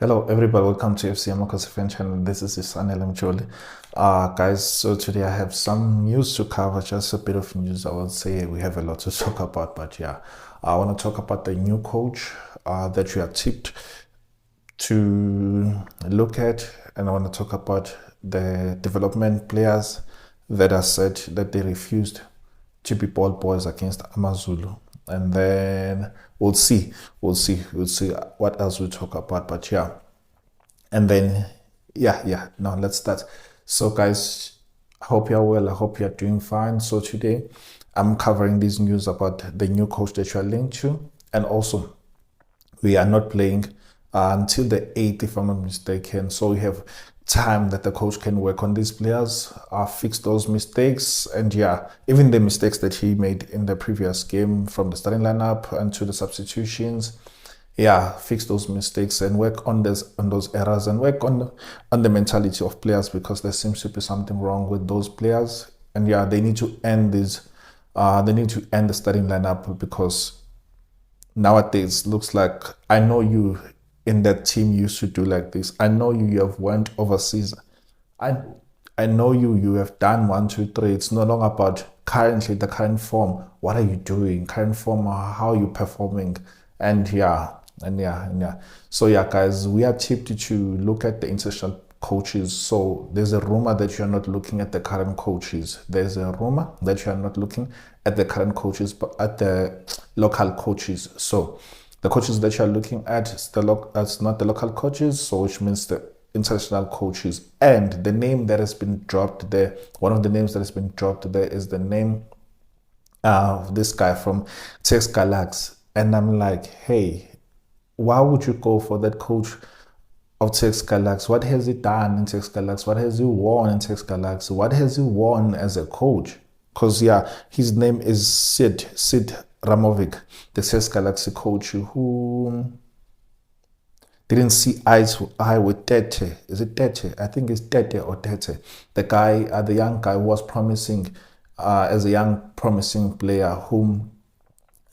Hello everybody, welcome to FC Amakhosi fan channel. This is Isanel Mcholi. Guys, so today I have some news to cover, just a bit of news. I would say we have a lot to talk about, but yeah, I want to talk about the new coach that you are tipped to look at, and I want to talk about the development players that are said that they refused to be ball boys against Amazulu. And then we'll see what else we talk about. But yeah, and then now let's start. So guys, I hope you're well. I hope you're doing fine. So today I'm covering this news about the new coach that you're linked to, and also we are not playing until the 8th, if I'm not mistaken. So we have time that the coach can work on these players, fix those mistakes, and yeah, even the mistakes that he made in the previous game from the starting lineup and to the substitutions. Yeah, fix those mistakes and work on those errors and work on the mentality of players, because there seems to be something wrong with those players. And yeah, they need to end this. They need to end the starting lineup, because nowadays looks like, I know you in that team used to do like this. I know you have went overseas. I I know you have done one, two, three. It's no longer about currently the current form. What are you doing? Current form, how are you performing? And yeah, and yeah. So yeah, guys, we are tipped to look at the international coaches. So there's a rumor that you're not looking at the current coaches. There's a rumor that you're not looking at the current coaches, but at the local coaches. So the coaches that you're looking at, it's not the local coaches, so which means the international coaches. And the name that has been dropped there, one of the names that has been dropped there is the name of this guy from Tex Galax. And I'm like, hey, why would you go for that coach of Tex Galax? What has he done in Tex Galax? What has he won in Tex Galax? What has he won as a coach? Because yeah, his name is Sid Ramovic, the Tex Galaxy coach, who didn't see eye to eye with Tete. Is it Tete? I think it's Tete or Tete. The guy, the young guy who was promising as a young promising player, whom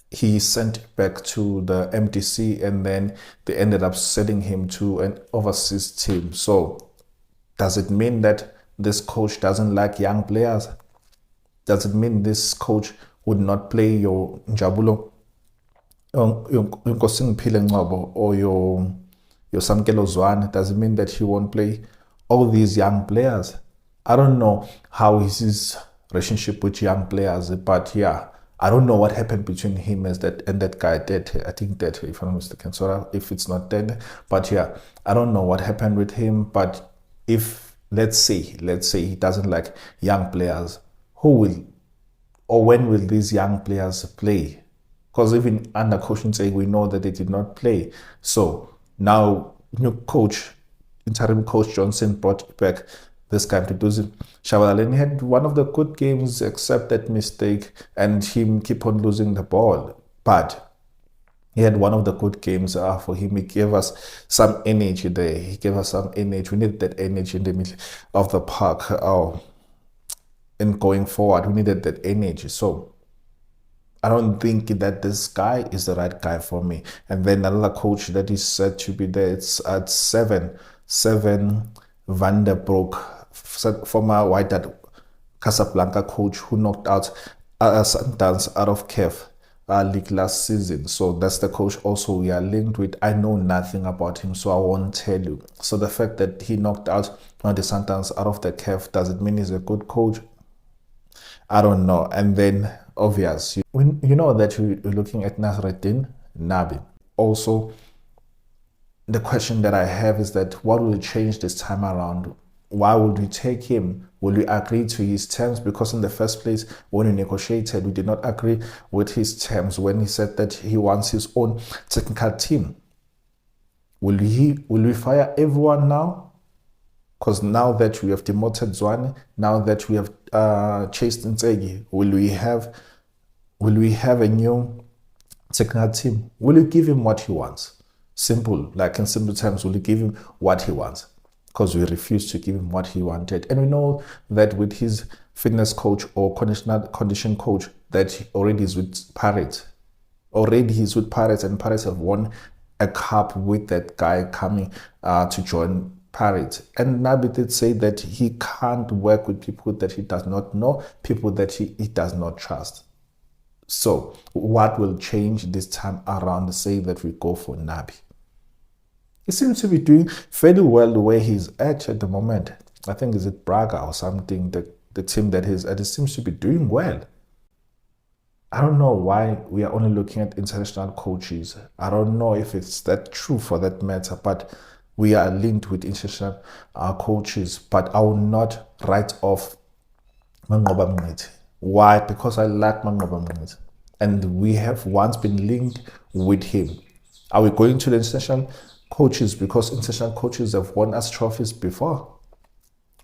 he sent back to the MDC, and then they ended up sending him to an overseas team. So does it mean that this coach doesn't like young players? Does it mean this coach would not play your Njabulo, your Nkosini Ngcobo, or your Samkelo Zwane? Does it mean that he won't play all these young players? I don't know how is his relationship with young players, but yeah, I don't know what happened between him and that guy Dead. I think that, if I'm not mistaken, so if it's not Dead, but yeah, I don't know what happened with him. But if let's say he doesn't like young players, who will or when will these young players play? Because even under coaching say, we know that they did not play. So now new coach, interim coach Johnson brought back this guy to do it. Shabalala had one of the good games, except that mistake and him keep on losing the ball. But he had one of the good games for him. He gave us some energy there. He gave us some energy. We needed that energy in the middle of the park. And going forward, we needed that energy. So I don't think that this guy is the right guy for me. And then another coach that is said to be there, it's at seven Van der Broek, former White at Casablanca coach, who knocked out Sundowns out of CAF league last season. So that's the coach also we are linked with. I know nothing about him, so I won't tell you. So the fact that he knocked out one of the Sundowns out of the CAF, does it mean he's a good coach? I don't know. And then obvious, you know that you're looking at Nasreddin Nabi. Also, the question that I have is that what will change this time around? Why would we take him? Will we agree to his terms? Because in the first place, when we negotiated, we did not agree with his terms when he said that he wants his own technical team. Will we fire everyone now? Because now that we have demoted Zwane, now that we have chased Nsegi, will we have a new technical team? Will you give him what he wants? Simple, like in simple terms, will you give him what he wants? Because we refused to give him what he wanted. And we know that with his fitness coach or condition coach, that he already is with Pirates. Already he's with Pirates, and Pirates have won a cup with that guy coming to join Pirates. And Nabi did say that he can't work with people that he does not know, people that he does not trust. So what will change this time around? Say that we go for Nabi. He seems to be doing fairly well the way he's at the moment. I think is it Braga or something, the team that he's at, it seems to be doing well. I don't know why we are only looking at international coaches. I don't know if it's that true for that matter, but we are linked with international coaches. But I will not write off Mangoba Mngqithi. Why? Because I like Mangoba Mngqithi. And we have once been linked with him. Are we going to the international coaches because international coaches have won us trophies before?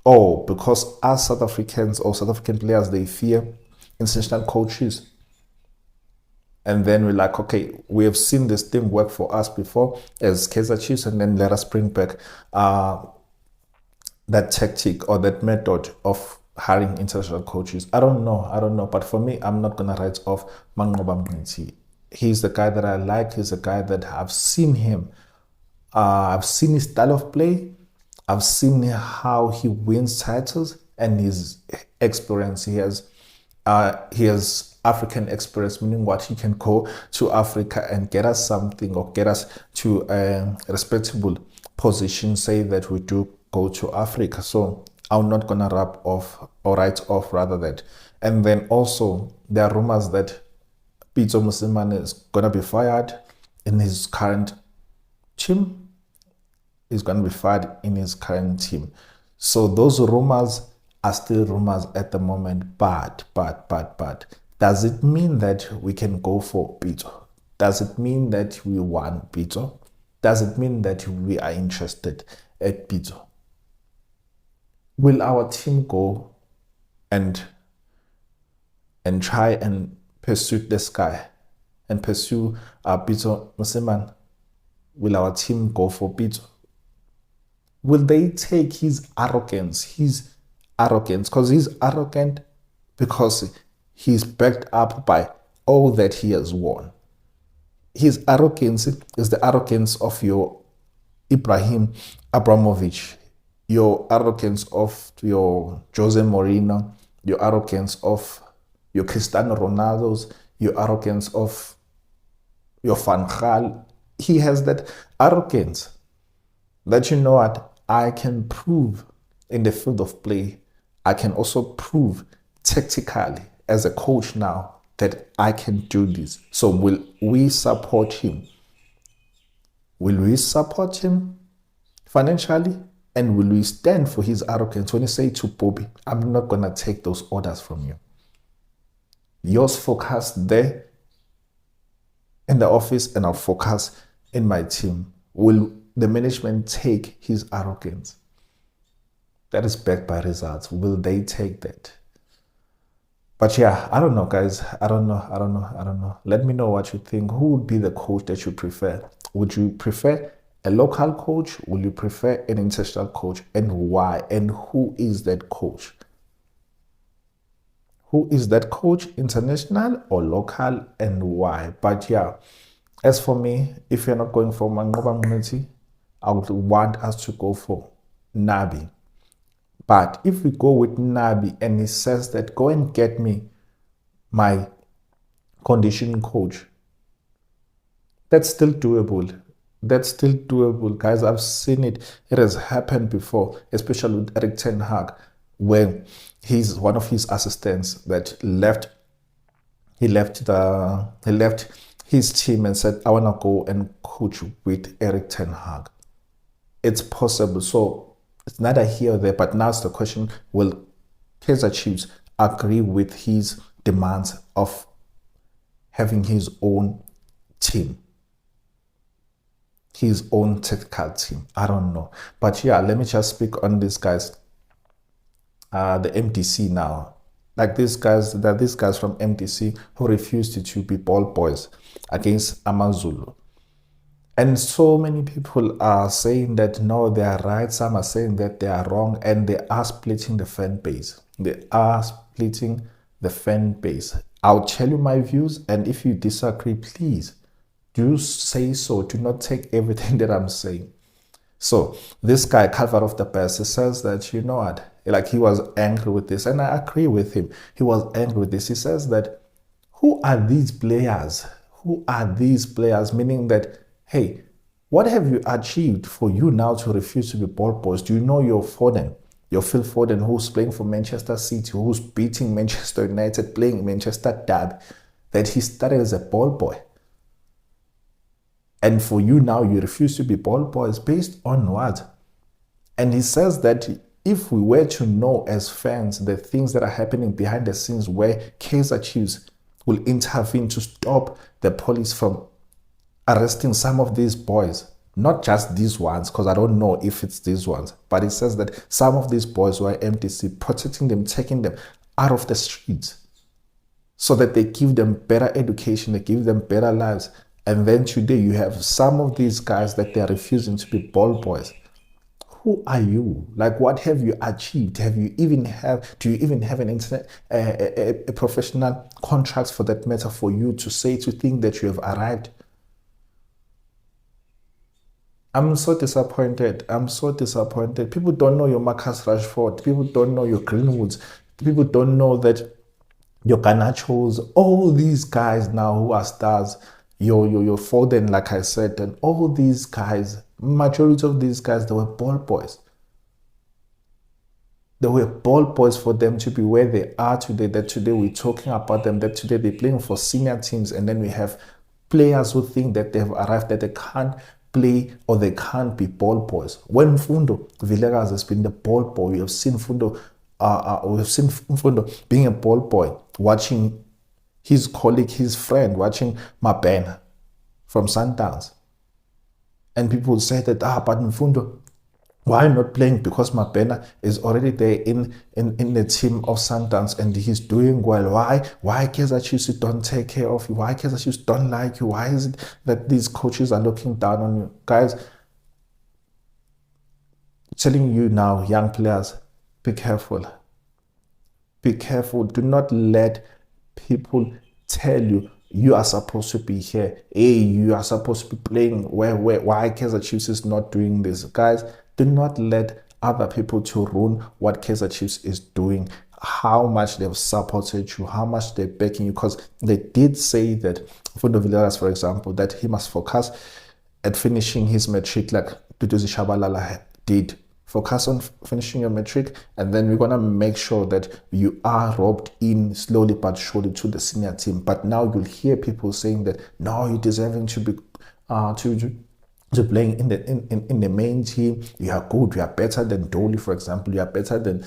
Or because us South Africans or South African players, they fear international coaches? And then we're like, okay, we have seen this thing work for us before as Kaizer Chiefs, and then let us bring back that tactic or that method of hiring international coaches. I don't know. But for me, I'm not going to write off Mangoba Mngqithi. He's the guy that I like. He's the guy that I've seen him. I've seen his style of play. I've seen how he wins titles and his experience. He has African experience, meaning what he can go to Africa and get us something or get us to a respectable position, say that we do go to Africa. So I'm not going to wrap off or write off rather that. And then also there are rumors that Pitso Mosimane is going to be fired in his current team. He's going to be fired in his current team. So those rumors are still rumors at the moment. But does it mean that we can go for Pitso? Does it mean that we want Pitso? Does it mean that we are interested at Pitso? Will our team go and try and pursue this guy and pursue Pitso Mosimane? Will our team go for Pitso? Will they take his arrogance? Because he's arrogant because he's backed up by all that he has won. His arrogance is the arrogance of your Ibrahim Abramovich, your arrogance of your Jose Mourinho, your arrogance of your Cristiano Ronaldo's, your arrogance of your Van Gaal. He has that arrogance that, you know what, I can prove in the field of play. I can also prove tactically as a coach now that I can do this. So will we support him? Will we support him financially? And will we stand for his arrogance when you say to Bobby, I'm not going to take those orders from you? Yours focus there in the office and I'll focus in my team. Will the management take his arrogance? That is backed by results. Will they take that? But yeah, I don't know, guys. I don't know. Let me know what you think. Who would be the coach that you prefer? Would you prefer a local coach? Will you prefer an international coach? And why? And who is that coach? Who is that coach? International or local? And why? But yeah, as for me, if you're not going for Mangoba Mngqithi, I would want us to go for Nabi. But if we go with Nabi and he says that go and get me my conditioning coach, that's still doable. That's still doable, guys. I've seen it. It has happened before, especially with Erik ten Hag, where he's one of his assistants that left. He left his team and said, I want to go and coach with Erik ten Hag. It's possible. So it's neither here or there, but now it's the question, will Kaizer Chiefs agree with his demands of having his own team, his own tactical team? I don't know. But yeah, let me just speak on these guys, the MDC now. Like these guys, there are these guys from MDC who refused to be ball boys against AmaZulu. And so many people are saying that no, they are right. Some are saying that they are wrong, and they are splitting the fan base. They are splitting the fan base. I'll tell you my views, and if you disagree, please Do say so. Do not take everything that I'm saying. So this guy, Calvert of the Best, he says that, you know what, like he was angry with this, and I agree with him. He was angry with this. He says that, who are these players? Who are these players? Meaning that, hey, what have you achieved for you now to refuse to be ball boys? Do you know your Foden, your Phil Foden, who's playing for Manchester City, who's beating Manchester United, playing Manchester Derby, that he started as a ball boy? And for you now, you refuse to be ball boys based on what? And he says that if we were to know as fans the things that are happening behind the scenes where Kaizer Chiefs will intervene to stop the police from arresting some of these boys, not just these ones, because I don't know if it's these ones, but it says that some of these boys were MDC, protecting them, taking them out of the streets so that they give them better education, they give them better lives. And then today you have some of these guys that they are refusing to be ball boys. Who are you? Like, what have you achieved? Do you even have an internet, a professional contract for that matter, for you to think that you have arrived? I'm so disappointed. I'm so disappointed. People don't know your Marcus Rashford. People don't know your Greenwoods. People don't know that your Garnachos, all these guys now who are stars, your Foden, like I said, and all these guys, majority of these guys, they were ball boys. They were ball boys for them to be where they are today, that today we're talking about them, that today they're playing for senior teams, and then we have players who think that they've arrived, that they can't play or they can't be ball boys. When Fundo Villegas has been the ball boy, we have seen Fundo being a ball boy, watching his colleague, his friend, watching Mabena from Sundowns. And people say that, but Mfundo, why not playing? Because Mabena is already there in the team of Sundowns and he's doing well. Why Kaizer Chiefs don't take care of you? Why Kaizer Chiefs don't like you? Why is it that these coaches are looking down on you? Guys, telling you now, young players, be careful. Be careful. Do not let people tell you you are supposed to be here. Hey, you are supposed to be playing why Kaizer Chiefs is not doing this. Guys, do not let other people to ruin what Kaizer Chiefs is doing, how much they've supported you, how much they're backing you, because they did say that for the Villegas, for example, that he must focus at finishing his matric like Duduzi Shabalala did. Focus on finishing your matric, and then we're gonna make sure that you are roped in slowly but surely to the senior team. But now you'll hear people saying that no, you're deserving to be to playing in the main team. You are good. You are better than Dolly, for example. You are better than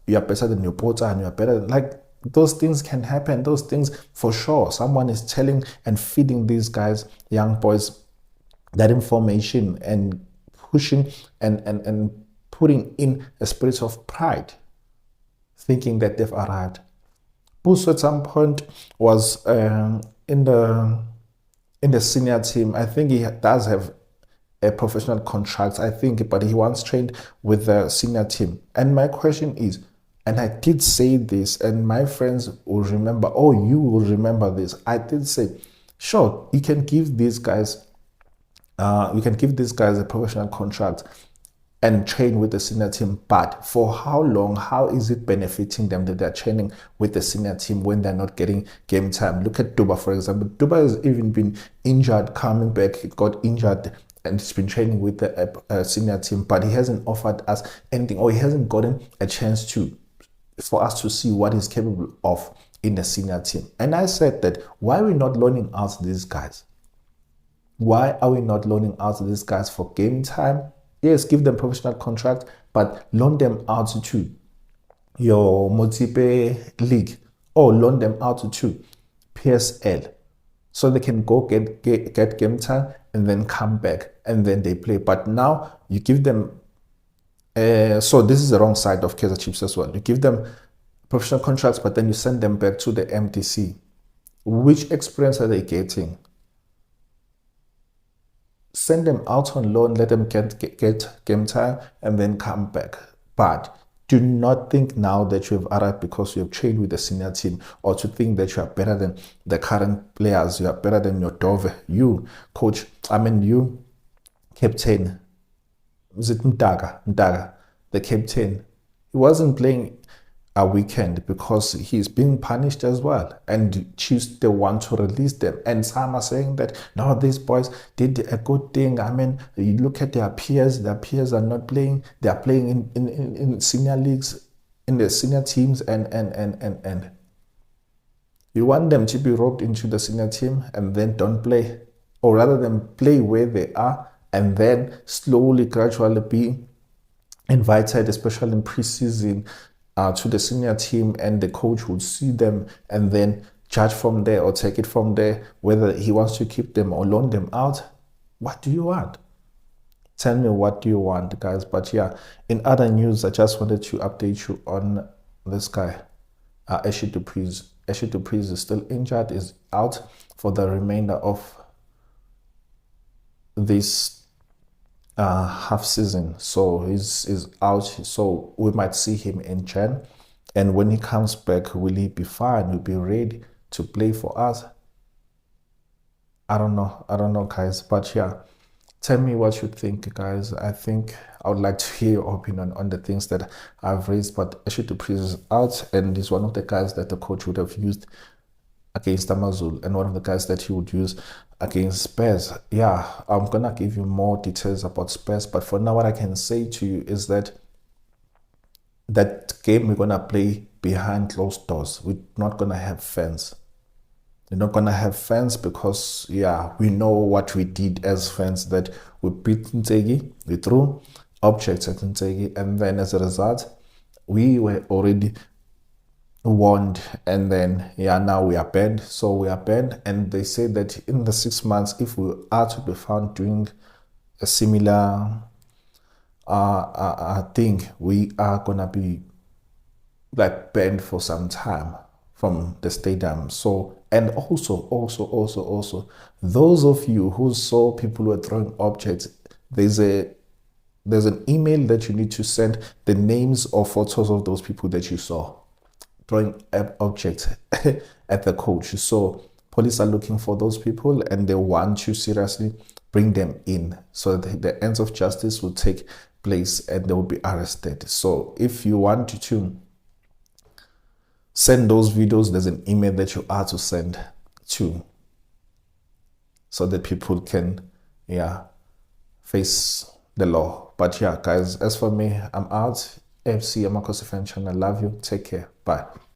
your Porter, and you are better than, like, those things can happen. Those things for sure. Someone is telling and feeding these guys, young boys, that information and pushing and putting in a spirit of pride, thinking that they've arrived. Buso at some point was in the senior team. I think he does have a professional contract, I think, but he once trained with the senior team. And my question is, and I did say this, and my friends will remember, you will remember this. I did say, sure, you can give these guys a professional contract and train with the senior team, but for how long? How is it benefiting them that they're training with the senior team when they're not getting game time? Look at Duba, for example. Duba has even been injured, coming back. He got injured and he's been training with the senior team, but he hasn't offered us anything, or he hasn't gotten a chance for us to see what he's capable of in the senior team. And I said that, why are we not loaning out these guys? Why are we not loaning out these guys for game time? Yes, give them professional contract, but loan them out to your Motipe League, or loan them out to PSL, so they can go get game time and then come back and then they play. But now you give them, so this is the wrong side of Kaizer Chiefs as well. You give them professional contracts, but then you send them back to the MDC. Which experience are they getting? Send them out on loan, let them get game time, and then come back. But Do not think now that you have arrived because you have trained with the senior team, or to think that you are better than the current players, you are better than your Dove, you, coach, you, captain, is it Ndaga, the captain? He wasn't playing a weekend because he's being punished as well, and choose the one to release them. And some are saying that no, these boys did a good thing. You look at their peers are not playing, they are playing in senior leagues, in the senior teams, and you want them to be roped into the senior team and then don't play, or rather than play where they are and then slowly, gradually be invited, especially in preseason, to the senior team, and the coach would see them and then judge from there or take it from there whether he wants to keep them or loan them out. What do you want? Tell me, what do you want, guys? But yeah, in other news, I just wanted to update you on this guy, Eshe Dupreez. Eshe Dupreez is still injured, is out for the remainder of this half season. So he's out. So we might see him in Jan. And when he comes back, will he be fine? Will he be ready to play for us? I don't know, guys. But yeah, tell me what you think, guys. I think I would like to hear your opinion on the things that I've raised. But Eshe Dupreez is out, and he's one of the guys that the coach would have used against Amazul, and one of the guys that he would use against Spurs. Yeah, I'm gonna give you more details about Spurs, but for now, what I can say to you is that that game we're gonna play behind closed doors. We're not gonna have fans. We're not gonna have fans because yeah, we know what we did as fans, that we beat Ntegi, we threw objects at Ntegi, and then as a result, we were already warned, and then yeah, now we are banned. So we are banned, and they say that in the 6 months, if we are to be found doing a similar thing, we are gonna be like banned for some time from the stadium. So, and also, those of you who saw people were throwing objects, there's an email that you need to send the names or photos of those people that you saw throwing objects at the coach. So police are looking for those people, and they want to seriously bring them in so that the ends of justice will take place and they will be arrested. So if you want to send those videos, there's an email that you are to send to, so that people can face the law. But yeah, guys, as for me, I'm out. FC Amakhosi fan channel, love you, take care, bye.